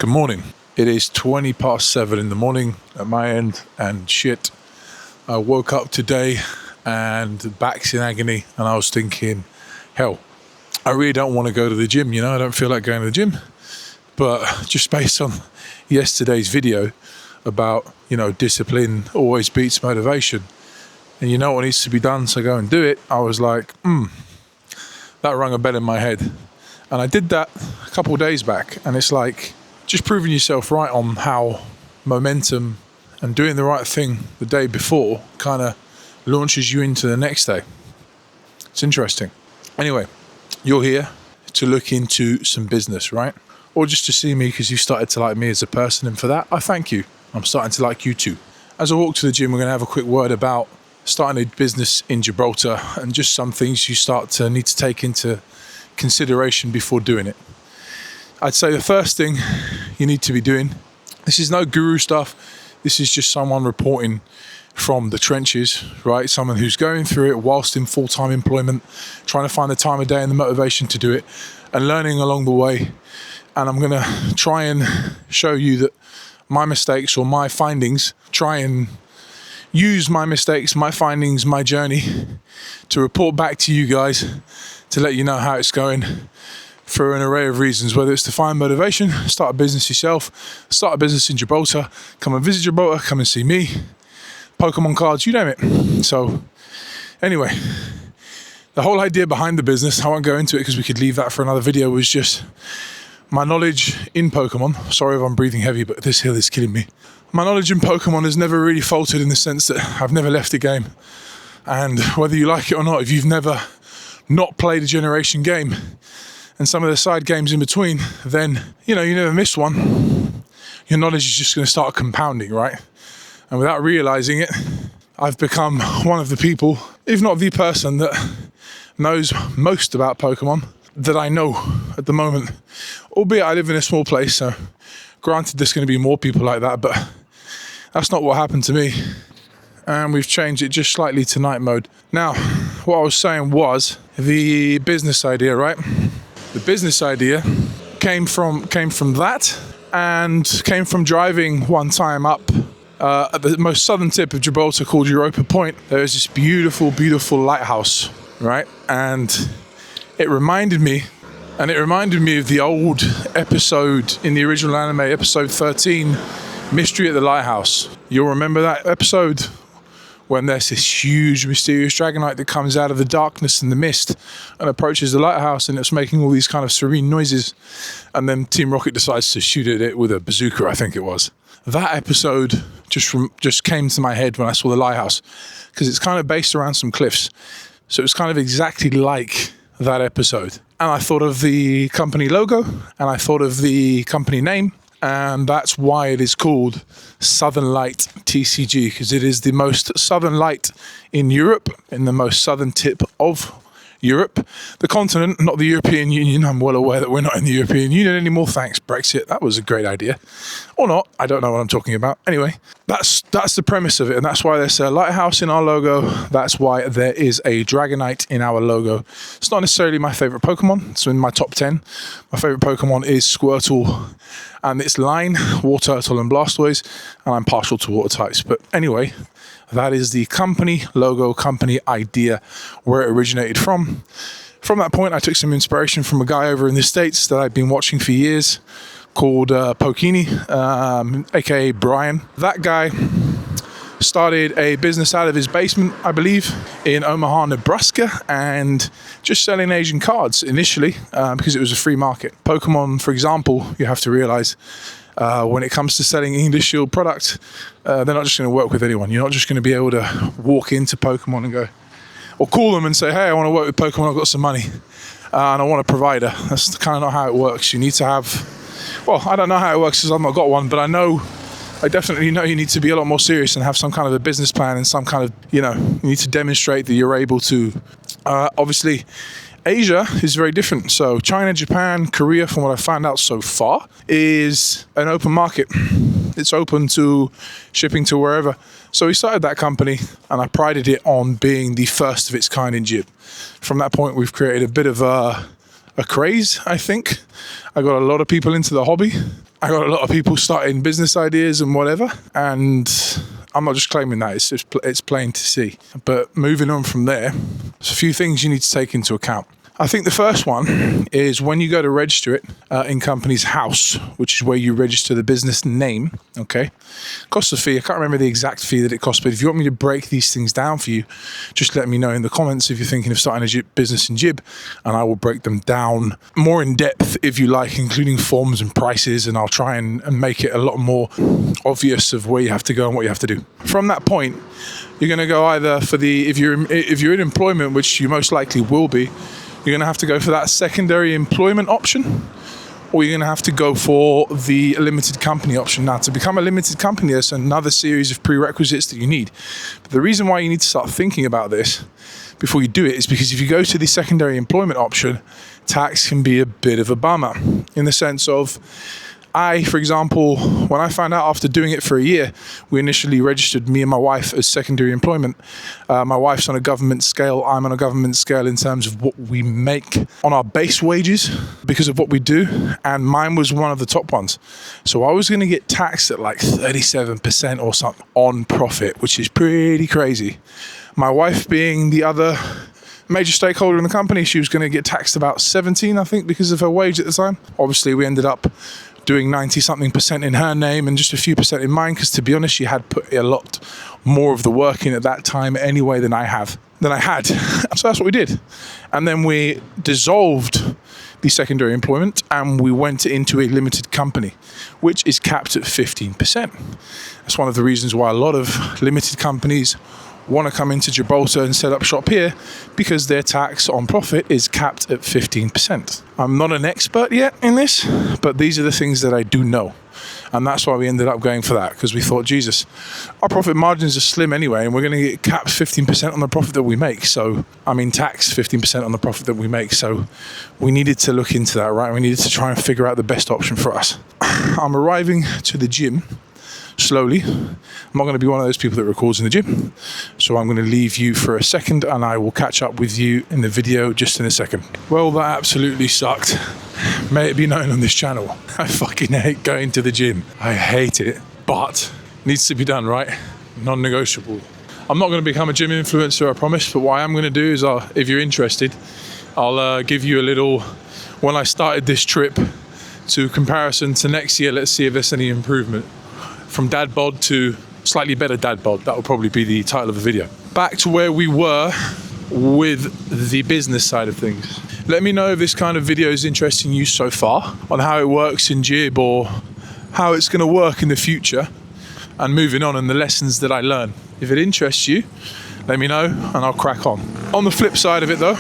Good morning. It is 20 past 7 in the morning at my end, and shit, I woke up today and the back's in agony, and I was thinking, hell, I really don't want to go to the gym, I don't feel like going to the gym. But just based on yesterday's video about, discipline always beats motivation, and you know what needs to be done, so go and do it. I was like, that rung a bell in my head. And I did that a couple of days back, and it's like just proving yourself right on how momentum and doing the right thing the day before kind of launches you into the next day. It's interesting. Anyway, you're here to look into some business, right? Or just to see me because you started to like me as a person, and for that, I thank you. I'm starting to like you too. As I walk to the gym, we're going to have a quick word about starting a business in Gibraltar and just some things you start to need to take into consideration before doing it. I'd say the first thing you need to be doing, this is no guru stuff, this is just someone reporting from the trenches, right? Someone who's going through it whilst in full-time employment, trying to find the time of day and the motivation to do it, and learning along the way. And I'm going to try and show you that my mistakes or my findings, try and use my mistakes, my findings, my journey to report back to you guys to let you know how it's going for an array of reasons, whether it's to find motivation, start a business yourself, start a business in Gibraltar, come and visit Gibraltar, come and see me, Pokemon cards, you name it. So anyway, the whole idea behind the business, I won't go into it because we could leave that for another video, was just my knowledge in Pokemon. Sorry if I'm breathing heavy, but this hill is killing me. My knowledge in Pokemon has never really faltered in the sense that I've never left a game. And whether you like it or not, if you've never not played a generation game and some of the side games in between, then, you never miss one. Your knowledge is just going to start compounding, right? And without realizing it, I've become one of the people, if not the person, that knows most about Pokemon that I know at the moment. Albeit I live in a small place, so granted there's going to be more people like that, but that's not what happened to me. And we've changed it just slightly to night mode. Now, what I was saying was the business idea, right? The business idea came from that, and came from driving one time up at the most southern tip of Gibraltar called Europa Point. There is this beautiful, beautiful lighthouse, right? And it reminded me of the old episode in the original anime, episode 13, Mystery at the Lighthouse. You'll remember that episode when there's this huge mysterious dragonite that comes out of the darkness and the mist and approaches the lighthouse, and it's making all these kind of serene noises, and then Team Rocket decides to shoot at it with a bazooka, I think it was. That episode just came to my head when I saw the lighthouse, because it's kind of based around some cliffs. So it's kind of exactly like that episode. And I thought of the company logo, and I thought of the company name, and that's why it is called Southern Light TCG, because it is the most southern light in Europe, in the most southern tip of Europe, the continent, not the European Union. I'm well aware that we're not in the European Union anymore. Thanks, Brexit. That was a great idea. Or not. I don't know what I'm talking about. Anyway, that's the premise of it, and that's why there's a lighthouse in our logo. That's why there is a Dragonite in our logo. It's not necessarily my favorite Pokemon. It's in my top 10. My favorite Pokemon is Squirtle and its line, Wartortle and Blastoise, and I'm partial to water types. But anyway, that is the company logo, company idea, where it originated from. From that point, I took some inspiration from a guy over in the States that I've been watching for years called Pokini, aka Brian. That guy started a business out of his basement, I believe, in Omaha, Nebraska, and just selling Asian cards initially because it was a free market. Pokemon, for example, you have to realize when it comes to selling English Shield product, they're not just going to work with anyone. You're not just going to be able to walk into Pokemon and go, or call them and say, hey, I want to work with Pokemon, I've got some money, and I want a provider. That's kind of not how it works. You need to have, well, I don't know how it works because I've not got one, but I definitely know you need to be a lot more serious and have some kind of a business plan and some kind of, you need to demonstrate that you're able to, obviously, Asia is very different. So China, Japan, Korea, from what I've found out so far, is an open market. It's open to shipping to wherever. So we started that company, and I prided it on being the first of its kind in Gib. From that point, we've created a bit of a craze, I think. I got a lot of people into the hobby. I got a lot of people starting business ideas and whatever, and I'm not just claiming that, it's plain to see. But moving on from there, there's a few things you need to take into account. I think the first one is when you go to register it in Companies House, which is where you register the business name, okay? Costs a fee. I can't remember the exact fee that it costs, but if you want me to break these things down for you, just let me know in the comments if you're thinking of starting a business in Gib, and I will break them down more in depth if you like, including forms and prices, and I'll try and make it a lot more obvious of where you have to go and what you have to do. From that point, you're going to go either for if you're in employment, which you most likely will be, you're going to have to go for that secondary employment option, or you're going to have to go for the limited company option. Now, to become a limited company, there's another series of prerequisites that you need. But the reason why you need to start thinking about this before you do it is because if you go to the secondary employment option, tax can be a bit of a bummer, in the sense of, for example, when I found out after doing it for a year, we initially registered me and my wife as secondary employment. My wife's on a government scale, I'm on a government scale in terms of what we make on our base wages because of what we do, and mine was one of the top ones. So I was going to get taxed at like 37% or something on profit, which is pretty crazy. My wife being the other major stakeholder in the company, she was going to get taxed about 17, I think, because of her wage at the time. Obviously, we ended up doing 90-something% in her name and just a few percent in mine, because to be honest, she had put a lot more of the work in at that time anyway than I had. So that's what we did. And then we dissolved the secondary employment and we went into a limited company, which is capped at 15%. That's one of the reasons why a lot of limited companies want to come into Gibraltar and set up shop here, because their tax on profit is capped at 15%. I'm not an expert yet in this, but these are the things that I do know. And that's why we ended up going for that, because we thought, Jesus, our profit margins are slim anyway, and we're going to get capped 15% on the profit that we make. So, tax 15% on the profit that we make. So we needed to look into that, right? We needed to try and figure out the best option for us. I'm arriving to the gym slowly. I'm not going to be one of those people that records in the gym, so I'm going to leave you for a second and I will catch up with you in the video just in a second. Well, that absolutely sucked. May it be known on this channel, I fucking hate going to the gym. I hate it, but it needs to be done, right? Non-negotiable. I'm not going to become a gym influencer, I promise, but what I am going to do is, if you're interested, I'll give you a little, when I started this trip to comparison to next year, let's see if there's any improvement. From dad bod to slightly better dad bod. That will probably be the title of the video. Back to where we were with the business side of things. Let me know if this kind of video is interesting you so far, on how it works in Gib or how it's going to work in the future, and moving on and the lessons that I learn. If it interests you, let me know and I'll crack on. On the flip side of it though,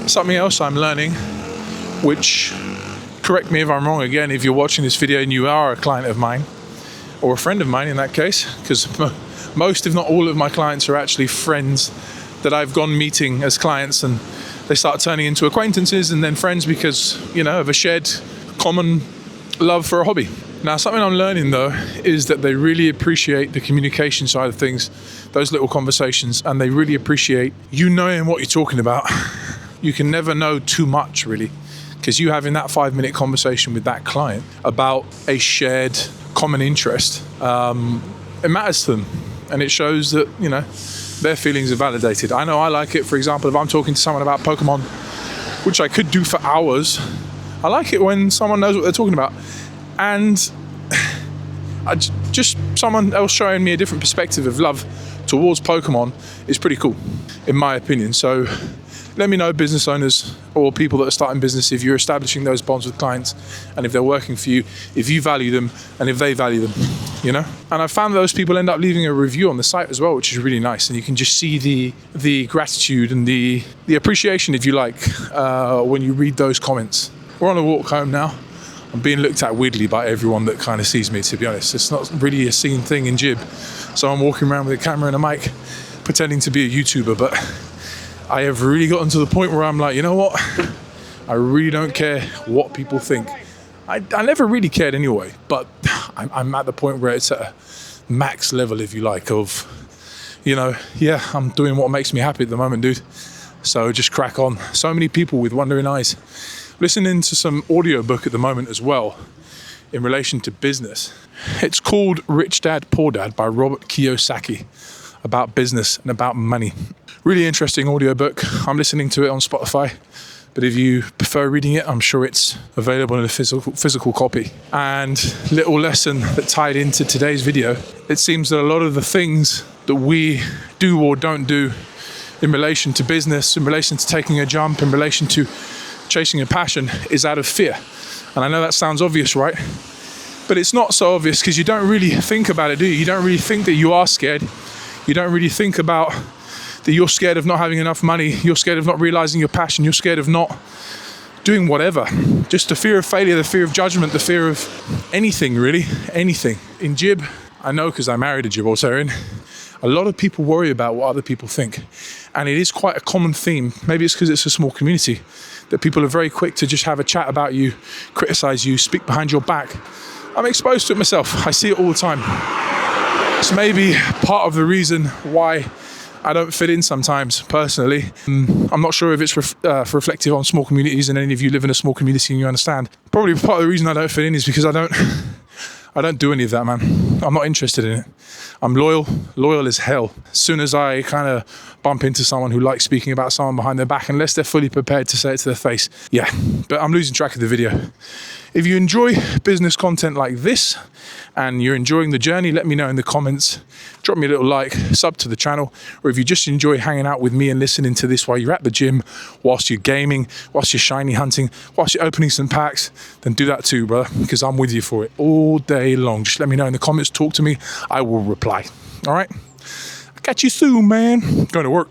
something else I'm learning, which, correct me if I'm wrong again, if you're watching this video and you are a client of mine, or a friend of mine in that case, because most, if not all of my clients are actually friends that I've gone meeting as clients, and they start turning into acquaintances and then friends because, of a shared common love for a hobby. Now, something I'm learning though is that they really appreciate the communication side of things, those little conversations, and they really appreciate you knowing what you're talking about. You can never know too much really, because you having that 5-minute conversation with that client about a shared common interest, it matters to them, and it shows that their feelings are validated. I know I like it. For example, if I'm talking to someone about Pokemon, which I could do for hours, I like it when someone knows what they're talking about, and just someone else showing me a different perspective of love towards Pokemon is pretty cool, in my opinion. So let me know, business owners or people that are starting business, if you're establishing those bonds with clients and if they're working for you, if you value them and if they value them, And I've found those people end up leaving a review on the site as well, which is really nice. And you can just see the gratitude and the appreciation, if you like, when you read those comments. We're on a walk home now. I'm being looked at weirdly by everyone that kind of sees me, to be honest. It's not really a seen thing in Gib. So I'm walking around with a camera and a mic, pretending to be a YouTuber, but I have really gotten to the point where I'm like, you know what? I really don't care what people think. I never really cared anyway, but I'm at the point where it's at a max level, if you like, of, I'm doing what makes me happy at the moment, dude. So just crack on. So many people with wondering eyes. Listening to some audiobook at the moment as well. in relation to business. It's called Rich Dad, Poor Dad by Robert Kiyosaki, about business and about money. Really interesting audiobook. I'm listening to it on Spotify, but if you prefer reading it, I'm sure it's available in a physical copy. And little lesson that tied into today's video, it seems that a lot of the things that we do or don't do in relation to business, in relation to taking a jump, in relation to chasing a passion, is out of fear. And I know that sounds obvious, right? But it's not so obvious because you don't really think about it, do you? You don't really think that you are scared. You don't really think about that you're scared of not having enough money. You're scared of not realizing your passion. You're scared of not doing whatever. Just the fear of failure, the fear of judgment, the fear of anything, really, anything. In Gib, I know because I married a Gibraltarian, a lot of people worry about what other people think. And it is quite a common theme. Maybe it's because it's a small community, that people are very quick to just have a chat about you, criticize you, speak behind your back. I'm exposed to it myself. I see it all the time. It's maybe part of the reason why I don't fit in sometimes, personally. I'm not sure if it's reflective on small communities, and any of you live in a small community and you understand. Probably part of the reason I don't fit in is because I don't do any of that, man. I'm not interested in it. I'm loyal as hell. As soon as I kind of bump into someone who likes speaking about someone behind their back, unless they're fully prepared to say it to their face, yeah. But I'm losing track of the video. If you enjoy business content like this and you're enjoying the journey, let me know in the comments. Drop me a little like, sub to the channel, or if you just enjoy hanging out with me and listening to this while you're at the gym, whilst you're gaming, whilst you're shiny hunting, whilst you're opening some packs, then do that too, brother, because I'm with you for it all day long. Just let me know in the comments, talk to me, I will reply. All right? I'll catch you soon, man. Going to work.